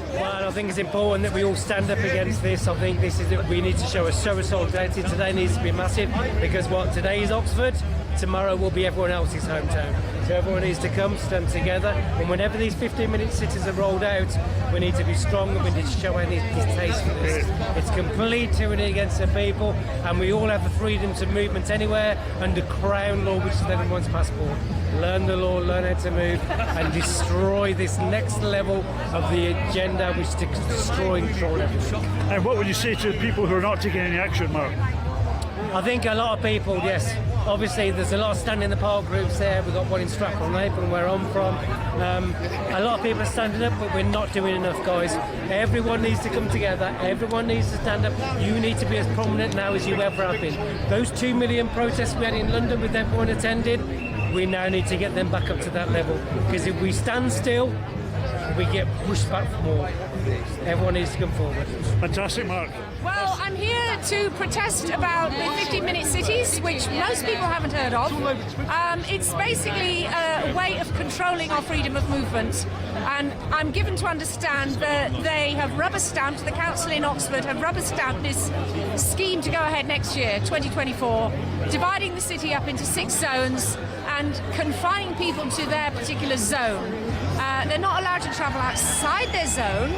Well, I think it's important that we all stand up against this. I think we need to show solidarity. Today needs to be massive, because today is Oxford, tomorrow will be everyone else's hometown. So everyone needs to come, stand together, and whenever these 15-minute cities are rolled out, we need to be strong, and we need to show any distaste for this. It's complete tyranny against the people, and we all have the freedom to movement anywhere under Crown law, which is everyone's passport. Learn the law, learn how to move, and destroy this next level of the agenda, which is to destroy and control everything. And what would you say to people who are not taking any action, Mark? I think a lot of people, yes. Obviously, there's a lot of Stand in the Park groups there. We've got one in Stratford-on-Avon, where I'm from. A lot of people are standing up, but we're not doing enough, guys. Everyone needs to come together. Everyone needs to stand up. You need to be as prominent now as you ever have been. Those 2 million protests we had in London with everyone attended, we now need to get them back up to that level. Because if we stand still, we get pushed back for more. Everyone needs to come forward. Fantastic, Mark. Well, I'm here to protest about the 15-minute cities, which most people haven't heard of. It's basically a way of controlling our freedom of movement. And I'm given to understand that they have rubber-stamped, the council in Oxford have rubber-stamped this scheme to go ahead next year, 2024, dividing the city up into 6 zones and confining people to their particular zone. They're not allowed to travel outside their zone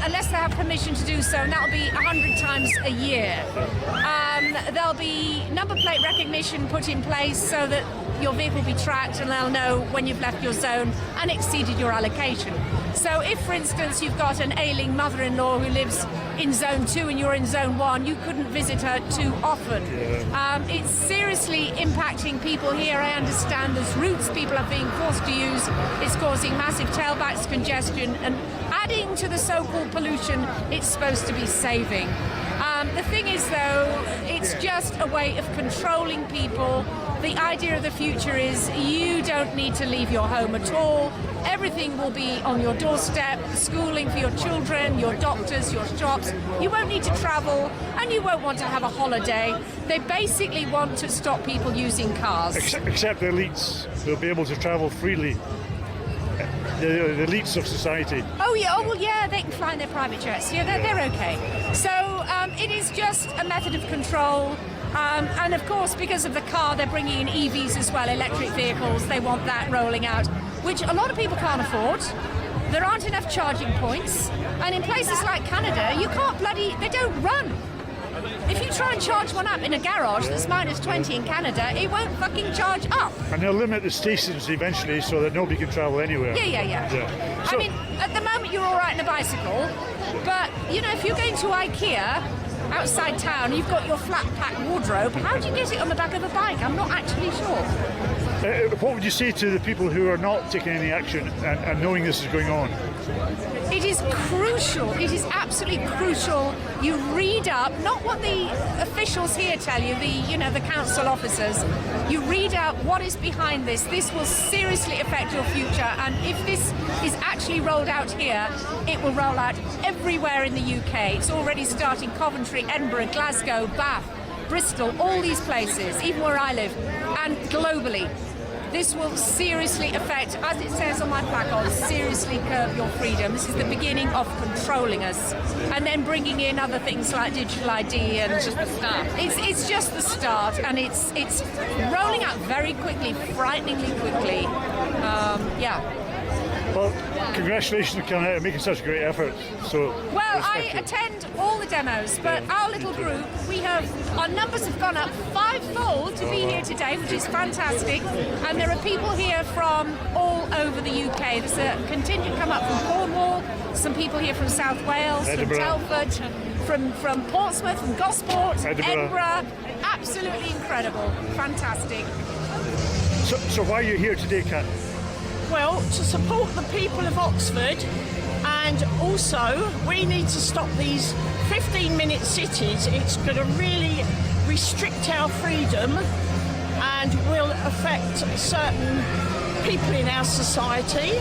unless they have permission to do so, and that'll be 100 times a year. There'll be number plate recognition put in place so that your vehicle will be tracked and they'll know when you've left your zone and exceeded your allocation. So if, for instance, you've got an ailing mother-in-law who lives in Zone 2 and you're in Zone 1, you couldn't visit her too often. It's seriously impacting people here. I understand there's routes people are being forced to use. It's causing massive tailbacks, congestion, and adding to the so-called pollution it's supposed to be saving. The thing is, though, it's just a way of controlling people. The idea of the future is you don't need to leave your home at all. Everything will be on your doorstep, schooling for your children, your doctors, your shops. You won't need to travel, and you won't want to have a holiday. They basically want to stop people using cars. Except the elites. They'll be able to travel freely. The elites of society. Oh yeah, they can fly in their private jets. Yeah, they're okay. So it is just a method of control. And of course, because of the car, they're bringing in EVs as well, electric vehicles. They want that rolling out, which a lot of people can't afford. There aren't enough charging points. And in places like Canada, you can't they don't run. If you try and charge one up in a garage that's -20 in Canada, it won't fucking charge up. And they'll limit the stations eventually so that nobody can travel anywhere. Yeah. So, I mean, at the moment you're all right on a bicycle, but, if you're going to IKEA, outside town, you've got your flat pack wardrobe. How do you get it on the back of a bike? I'm not actually sure. What would you say to the people who are not taking any action and knowing this is going on? It is crucial. It is absolutely crucial. You read up, not what the officials here tell you, the council officers. You read out what is behind this. This will seriously affect your future, and if this is actually rolled out here, it will roll out everywhere in the UK. It's already starting Coventry, Edinburgh, Glasgow, Bath, Bristol, all these places, even where I live, and globally. This will seriously affect, as it says on my placard, seriously curb your freedom. This is the beginning of controlling us, and then bringing in other things like digital ID and just the start. It's just the start, and it's rolling out very quickly, frighteningly quickly. Well, congratulations on coming out and making such a great effort. Well, I attend all the demos, but our little group, our numbers have gone up fivefold to be here today, which is fantastic. And there are people here from all over the UK. There's a contingent come up from Cornwall, some people here from South Wales, Edinburgh. from Telford, from Portsmouth, from Gosport, Edinburgh. Absolutely incredible, fantastic. So why are you here today, Kat? Well, to support the people of Oxford, and also we need to stop these 15-minute cities. It's going to really restrict our freedom and will affect certain people in our society,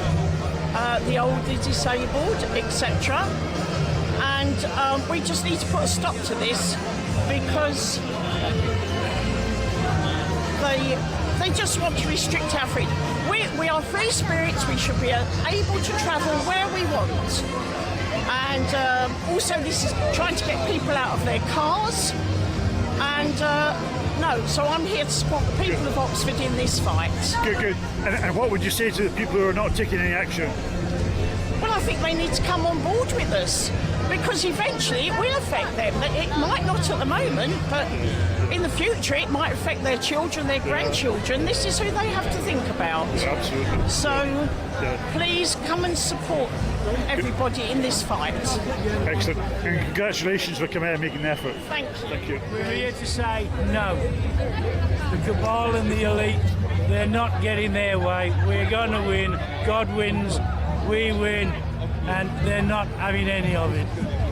the old, the disabled, etc. And we just need to put a stop to this because they just want to restrict our freedom. We are free spirits, we should be able to travel where we want. And also this is trying to get people out of their cars. And so I'm here to support the people of Oxford in this fight. Good. And what would you say to the people who are not taking any action? Well, I think they need to come on board with us because eventually it will affect them. It might not at the moment, but in the future it might affect their children, their grandchildren. This is who they have to think about. Yeah, absolutely. So please come and support everybody in this fight. Excellent. And congratulations for coming out and making the effort. Thank you. Thank you. We're here to say no. The cabal and the elite, they're not getting their way. We're going to win. God wins. We win. And they're not having any of it.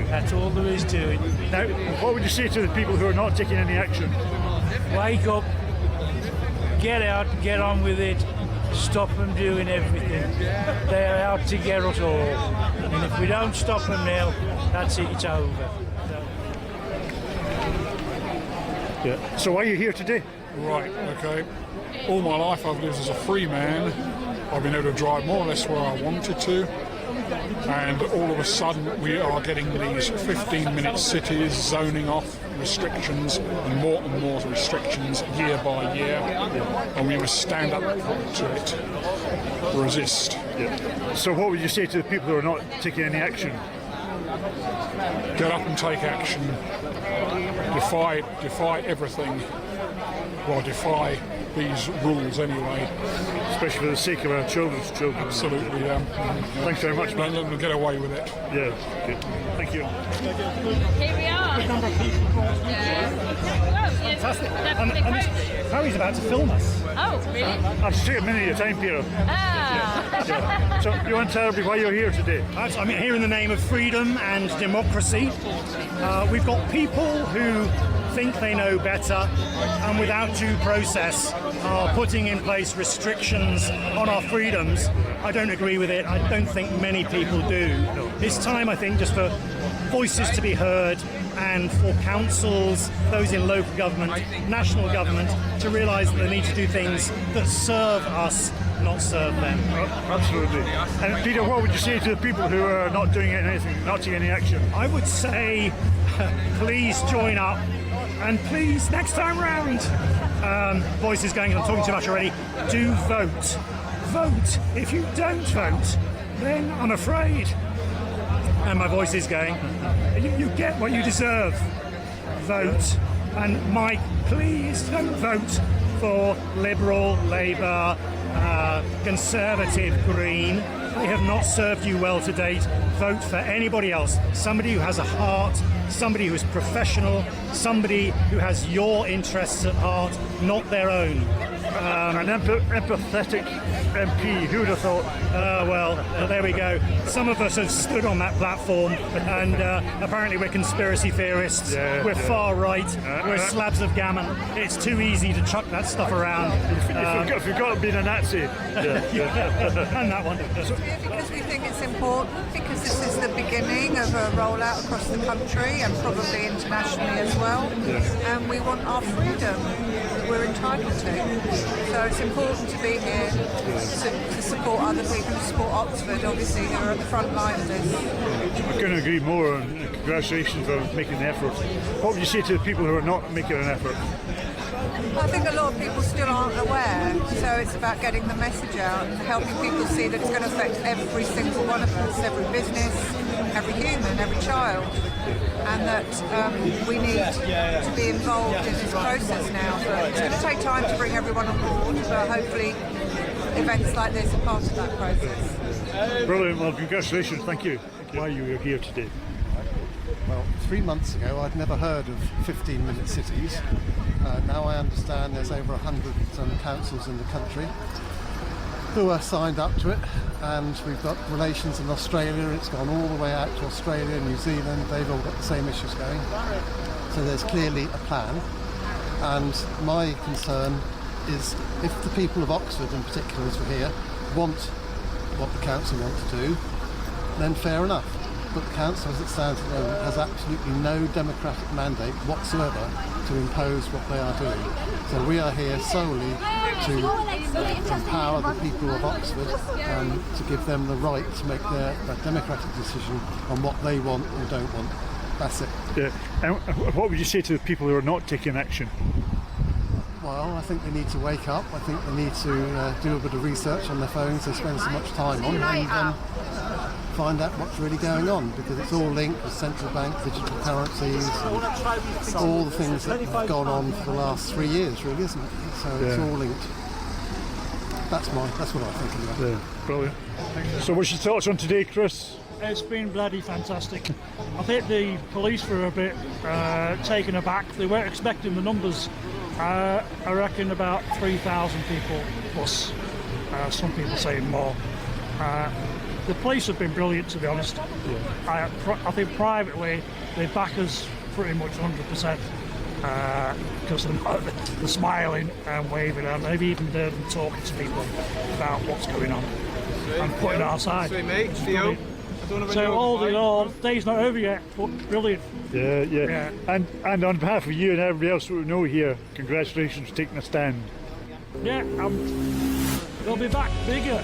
That's all there is to it. Now, what would you say to the people who are not taking any action? Wake up, get out, get on with it, stop them doing everything. They are out to get us all. And if we don't stop them now, that's it, it's over. Yeah. So why are you here today? Right, okay. All my life I've lived as a free man. I've been able to drive more or less where I wanted to. And all of a sudden we are getting these 15-minute cities zoning off restrictions and more restrictions year by year, and we must stand up to it, resist. Yeah. So what would you say to the people who are not taking any action? Get up and take action. Defy everything. Well, defy these rules anyway. Especially for the sake of our children's children. Absolutely, yeah. Thanks very much, man. Don't let them get away with it. Yeah, good. Thank you. Here we are. Fantastic. And Harry's about to film us. Oh, really? I'll just take a minute at a time, Peter. Ah. So you want to tell everybody why you're here today? I'm here in the name of freedom and democracy. We've got people who think they know better and without due process are putting in place restrictions on our freedoms. I don't agree with it. I don't think many people do. It's time, I think, just for voices to be heard and for councils, those in local government, national government, to realise that they need to do things that serve us, not serve them. Absolutely. And Peter, what would you say to the people who are not doing anything, not taking any action? I would say, please join up. And please, next time round, voices going, I'm talking too much already, do vote. Vote. If you don't vote, then I'm afraid, and my voice is going, you get what you deserve. Vote. And Mike, please don't vote for Liberal, Labour, Conservative, Green. they have not served you well to date, vote for anybody else. Somebody who has a heart, somebody who is professional, somebody who has your interests at heart, not their own. An empathetic MP, who would have thought? Well, there we go. Some of us have stood on that platform, and apparently we're conspiracy theorists, we're far right, we're slabs of gammon. It's too easy to chuck that stuff around. If you've got to be a Nazi. And that one. Because we think it's important, because this is the beginning of a rollout across the country and probably internationally as well. And we want our freedom that we're entitled to. So it's important to be here to support other people, to support Oxford, obviously, who are at the front line of this. I couldn't agree more, and congratulations for making the effort. What would you say to the people who are not making an effort? I think a lot of people still aren't aware, so it's about getting the message out and helping people see that it's going to affect every single one of us, every business, every human, every child, and that we need to be involved in this process now. But it's going to take time to bring everyone on board, but hopefully events like this are part of that process. Brilliant. Well, congratulations. Thank you. Why you are here today. Well, 3 months ago I'd never heard of 15-minute cities. Now I understand there's over 100 councils in the country who are signed up to it, and we've got relations in Australia. It's gone all the way out to Australia, New Zealand. They've all got the same issues going. So there's clearly a plan, and my concern is if the people of Oxford in particular, as we're here, want what the council want to do, then fair enough. But the council, as it stands at the moment, has absolutely no democratic mandate whatsoever to impose what they are doing. So we are here solely to empower the people of Oxford to give them the right to make their democratic decision on what they want or don't want. That's it. Yeah. And what would you say to the people who are not taking action? Well, I think they need to wake up. I think they need to do a bit of research on their phones they spend so much time on, and find out what's really going on, because it's all linked with central bank, digital currencies, all the things that have gone on for the last 3 years, really, isn't it? So it's all linked. That's what I think anyway. Yeah, brilliant. So what's your thoughts on today, Chris? It's been bloody fantastic. I think the police were a bit taken aback. They weren't expecting the numbers. I reckon about 3,000 people plus. Some people saying more. The police have been brilliant, to be honest. Yeah. I think privately they back us pretty much 100% because they're smiling and waving, and they've even heard them talking to people about what's going on and putting our side. So all in all, the day's not over yet, but brilliant. Yeah. And on behalf of you and everybody else that we know here, congratulations for taking a stand. Yeah, they'll be back bigger.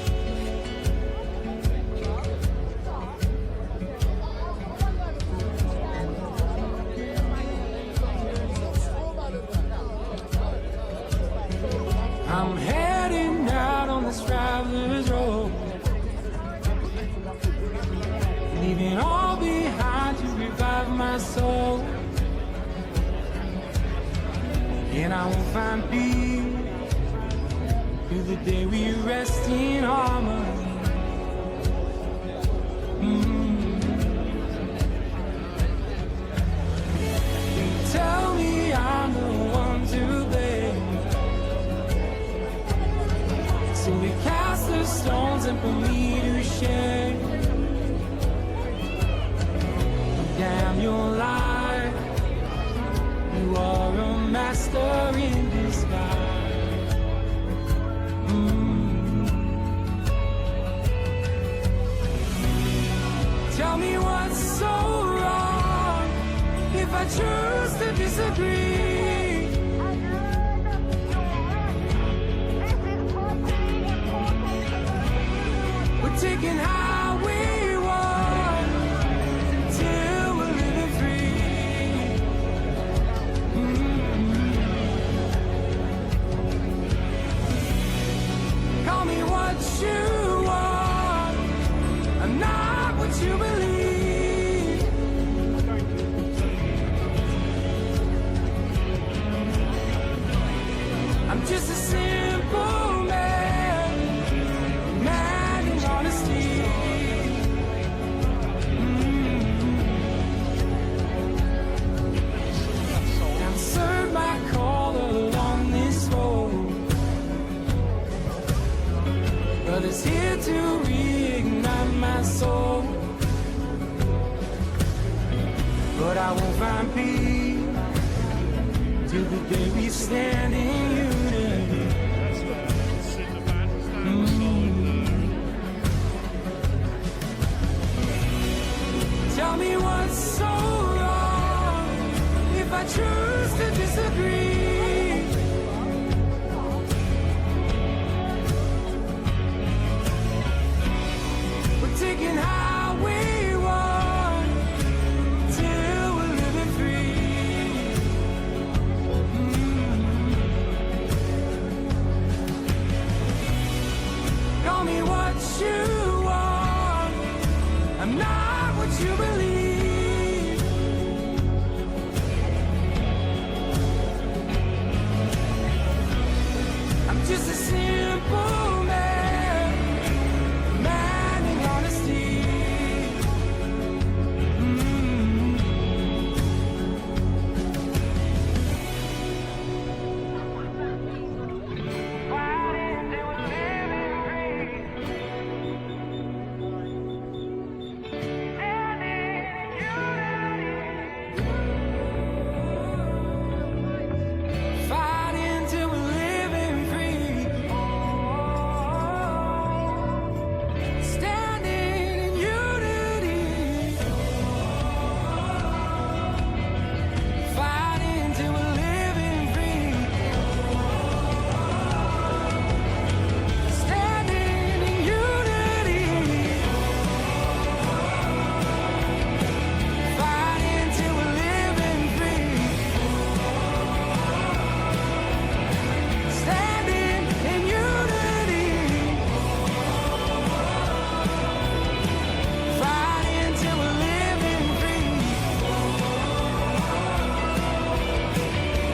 I'm heading out on this traveler's road, leaving all behind to revive my soul. And I won't find peace till the day we rest in harmony. You tell me I'm the one to blame, so we cast the stones and put me to shame. Damn your life, you are a master in disguise. Tell me what's so wrong if I choose to disagree. We're taking how we want till we're living free. Call me what you want, I'm not what you believe. I'm just a simple man in honesty. won't find peace till the day we stand in unity. Tell me what's so wrong if I choose to disagree. We're taking how we want till we're living free. Tell me what you want. I'm not what you believe. I'm just a simple man, man in honesty. Fighting till we're living free. Standing in unity. Fighting till we're living free. Standing in unity. Fighting till we're living free. Standing in unity. Fighting till we're living free.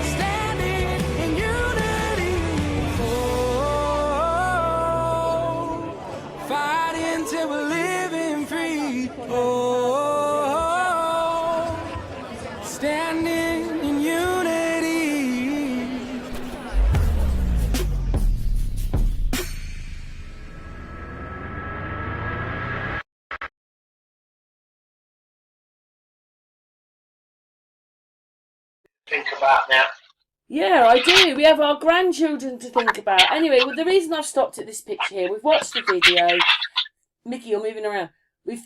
Standing in unity. Oh, fighting till we're living free. Oh, standing in unity. Think about now. Yeah, I do. We have our grandchildren to think about. Anyway, well, the reason I've stopped at this picture here, we've watched the video. Mickey, you're moving around.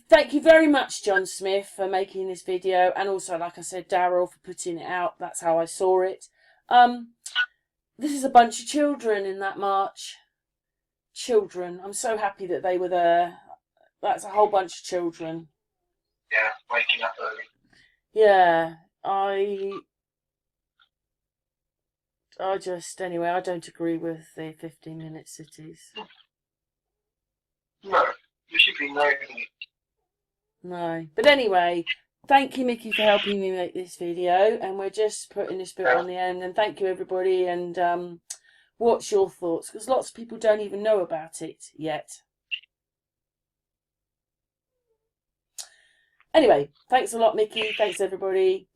Thank you very much, John Smith, for making this video, and also, like I said, Daryl for putting it out. That's how I saw it. This is a bunch of children in that march. Children. I'm so happy that they were there. That's a whole bunch of children. Yeah, waking up early. Yeah, anyway, I don't agree with the 15-minute cities. No, you should be no. No. But anyway, thank you, Mickey, for helping me make this video. And we're just putting this bit on the end. And thank you, everybody. And what's your thoughts? Because lots of people don't even know about it yet. Anyway, thanks a lot, Mickey. Thanks, everybody.